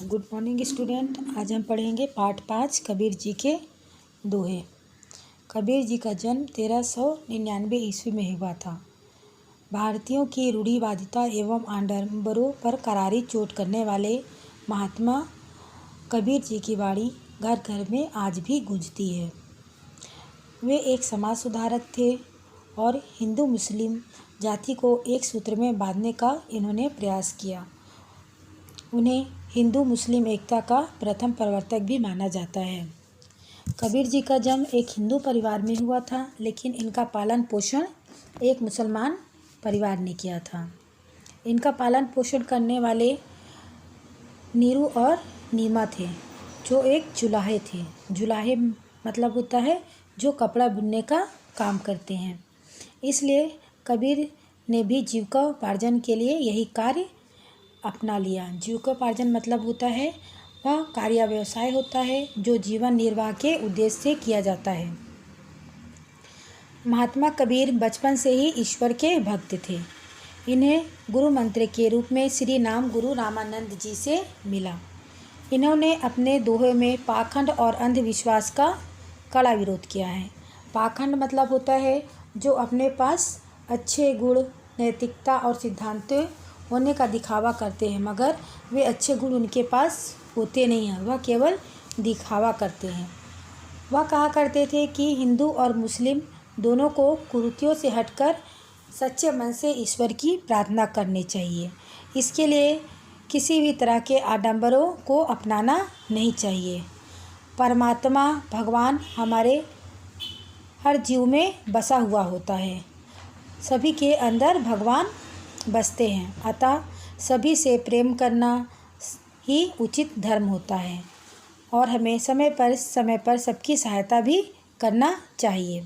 Good morning student. आज हम पढ़ेंगे पाठ 5 कबीर जी के दोहे। कबीर जी का जन्म 1399 ईस्वी में हुआ था। भारतीयों की रूढ़िवादिता एवं आडंबरों पर करारी चोट करने वाले महात्मा कबीर जी की वाणी घर घर में आज भी गूंजती है। वे एक समाज सुधारक थे और हिंदू मुस्लिम जाति को एक सूत्र में बांधने का इन्होंने प्रयास किया। उन्हें हिंदू मुस्लिम एकता का प्रथम प्रवर्तक भी माना जाता है। कबीर जी का जन्म एक हिंदू परिवार में हुआ था, लेकिन इनका पालन पोषण एक मुसलमान परिवार ने किया था। इनका पालन पोषण करने वाले नीरू और नीमा थे, जो एक जुलाहे थे। जुलाहे मतलब होता है जो कपड़ा बुनने का काम करते हैं। इसलिए कबीर ने भी जीविकोपार्जन के लिए यही कार्य अपना लिया। जीविकोपार्जन मतलब होता है वह कार्य व्यवसाय होता है जो जीवन निर्वाह के उद्देश्य से किया जाता है। महात्मा कबीर बचपन से ही ईश्वर के भक्त थे। इन्हें गुरु मंत्र के रूप में श्री नाम गुरु रामानंद जी से मिला। इन्होंने अपने दोहे में पाखंड और अंधविश्वास का कड़ा विरोध किया है। पाखंड मतलब होता है जो अपने पास अच्छे गुण, नैतिकता और सिद्धांत होने का दिखावा करते हैं, मगर वे अच्छे गुण उनके पास होते नहीं हैं, वह केवल दिखावा करते हैं। वह कहा करते थे कि हिंदू और मुस्लिम दोनों को कुरीतियों से हटकर सच्चे मन से ईश्वर की प्रार्थना करनी चाहिए। इसके लिए किसी भी तरह के आडंबरों को अपनाना नहीं चाहिए। परमात्मा भगवान हमारे हर जीव में बसा हुआ होता है। सभी के अंदर भगवान बसते हैं, अतः सभी से प्रेम करना ही उचित धर्म होता है और हमें समय पर सबकी सहायता भी करना चाहिए।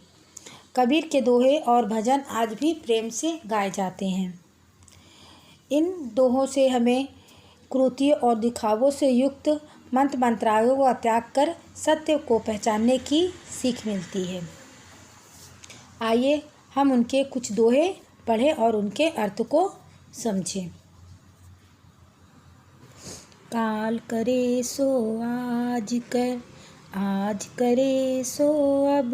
कबीर के दोहे और भजन आज भी प्रेम से गाए जाते हैं। इन दोहों से हमें कुरीतियों और दिखावों से युक्त मंत्र मंत्रालयों का त्याग कर सत्य को पहचानने की सीख मिलती है। आइए हम उनके कुछ दोहे पढ़ें और उनके अर्थ को समझें। काल करे सो आज कर, आज करे सो अब,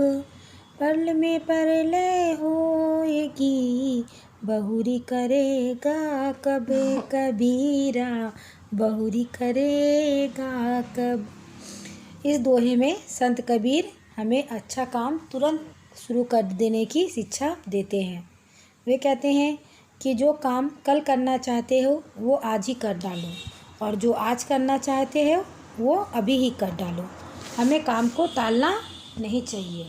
परल में परलय होएगी, बहुरी करेगा कब कबीरा, बहुरी करेगा कब। इस दोहे में संत कबीर हमें अच्छा काम तुरंत शुरू कर देने की शिक्षा देते हैं। वे कहते हैं कि जो काम कल करना चाहते हो वो आज ही कर डालो, और जो आज करना चाहते हो वो अभी ही कर डालो। हमें काम को टालना नहीं चाहिए।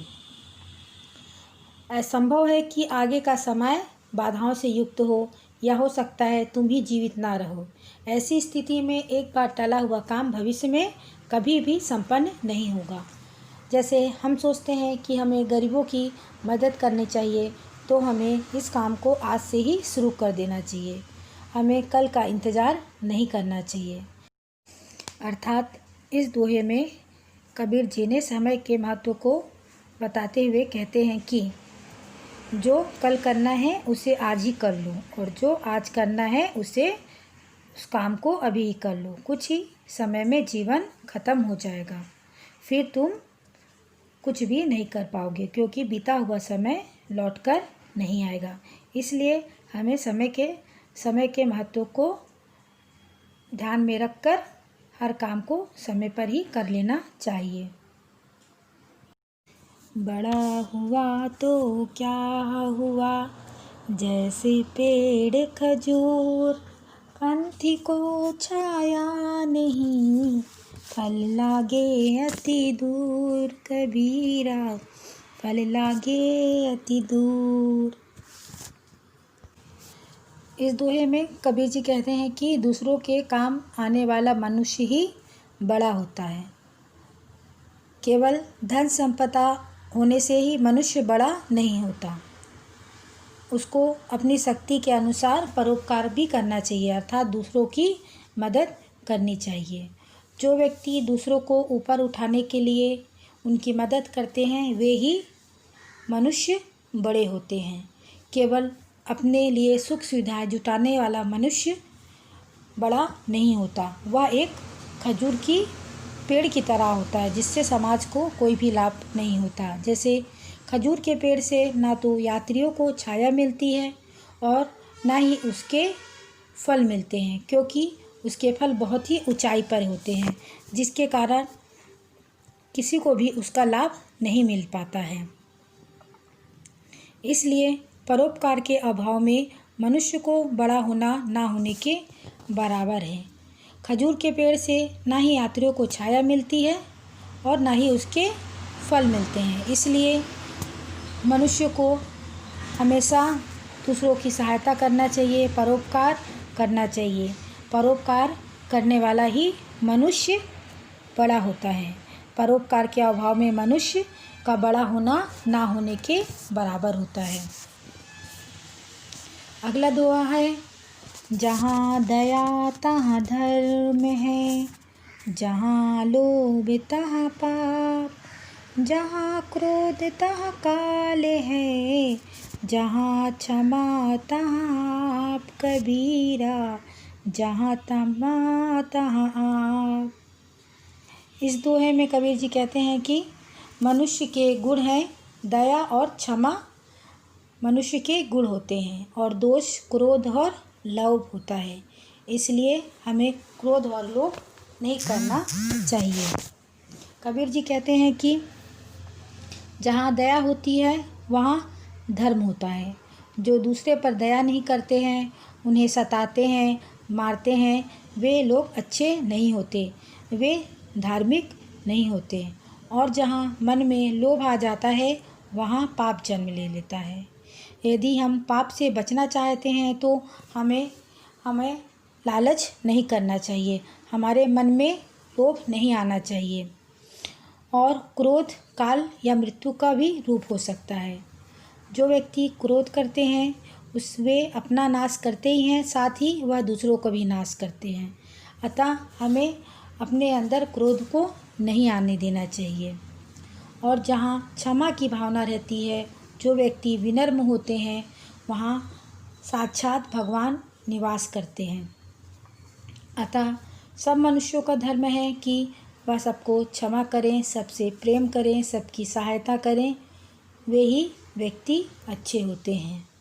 असंभव है कि आगे का समय बाधाओं से युक्त हो, या हो सकता है तुम ही जीवित ना रहो। ऐसी स्थिति में एक बार टला हुआ काम भविष्य में कभी भी संपन्न नहीं होगा। जैसे हम सोचते हैं कि हमें गरीबों की मदद करनी चाहिए, तो हमें इस काम को आज से ही शुरू कर देना चाहिए। हमें कल का इंतज़ार नहीं करना चाहिए। अर्थात इस दोहे में कबीर जी ने समय के महत्व को बताते हुए कहते हैं कि जो कल करना है उसे आज ही कर लो, और जो आज करना है उस काम को अभी ही कर लो। कुछ ही समय में जीवन ख़त्म हो जाएगा, फिर तुम कुछ भी नहीं कर पाओगे, क्योंकि बीता हुआ समय लौटकर नहीं आएगा। इसलिए हमें समय के महत्व को ध्यान में रखकर हर काम को समय पर ही कर लेना चाहिए। बड़ा हुआ तो क्या हुआ, जैसे पेड़ खजूर, पंथी को छाया नहीं, फल लागे अति दूर कबीरा, फल लागे अति दूर। इस दोहे में कबीर जी कहते हैं कि दूसरों के काम आने वाला मनुष्य ही बड़ा होता है। केवल धन संपदा होने से ही मनुष्य बड़ा नहीं होता। उसको अपनी शक्ति के अनुसार परोपकार भी करना चाहिए, अर्थात दूसरों की मदद करनी चाहिए। जो व्यक्ति दूसरों को ऊपर उठाने के लिए उनकी मदद करते हैं वे ही मनुष्य बड़े होते हैं। केवल अपने लिए सुख सुविधाएं जुटाने वाला मनुष्य बड़ा नहीं होता, वह एक खजूर की पेड़ की तरह होता है, जिससे समाज को कोई भी लाभ नहीं होता। जैसे खजूर के पेड़ से ना तो यात्रियों को छाया मिलती है और ना ही उसके फल मिलते हैं, क्योंकि उसके फल बहुत ही ऊंचाई पर होते हैं, जिसके कारण किसी को भी उसका लाभ नहीं मिल पाता है। इसलिए परोपकार के अभाव में मनुष्य को बड़ा होना ना होने के बराबर है। खजूर के पेड़ से ना ही यात्रियों को छाया मिलती है और ना ही उसके फल मिलते हैं। इसलिए मनुष्य को हमेशा दूसरों की सहायता करना चाहिए, परोपकार करना चाहिए। परोपकार करने वाला ही मनुष्य बड़ा होता है। परोपकार के अभाव में मनुष्य का बड़ा होना ना होने के बराबर होता है। अगला दोहा है, जहाँ दया तहाँ धर्म है, जहाँ लोभ तहाँ पाप, जहाँ क्रोध तहाँ काल है, जहाँ क्षमा तहाँ आप कबीरा, जहाँ तमा तहाँ आप। इस दोहे में कबीर जी कहते हैं कि मनुष्य के गुण हैं दया और क्षमा, मनुष्य के गुण होते हैं, और दोष क्रोध और लोभ होता है। इसलिए हमें क्रोध और लोभ नहीं करना चाहिए। कबीर जी कहते हैं कि जहाँ दया होती है वहाँ धर्म होता है। जो दूसरे पर दया नहीं करते हैं, उन्हें सताते हैं, मारते हैं, वे लोग अच्छे नहीं होते, वे धार्मिक नहीं होते। और जहाँ मन में लोभ आ जाता है वहाँ पाप जन्म ले लेता है। यदि हम पाप से बचना चाहते हैं तो हमें लालच नहीं करना चाहिए, हमारे मन में लोभ नहीं आना चाहिए। और क्रोध काल या मृत्यु का भी रूप हो सकता है। जो व्यक्ति क्रोध करते हैं वे अपना नाश करते ही हैं, साथ ही वह दूसरों को भी नाश करते हैं। अतः हमें अपने अंदर क्रोध को नहीं आने देना चाहिए। और जहाँ क्षमा की भावना रहती है, जो व्यक्ति विनम्र होते हैं, वहाँ साक्षात भगवान निवास करते हैं। अतः सब मनुष्यों का धर्म है कि वह सबको क्षमा करें, सबसे प्रेम करें, सबकी सहायता करें, वे ही व्यक्ति अच्छे होते हैं।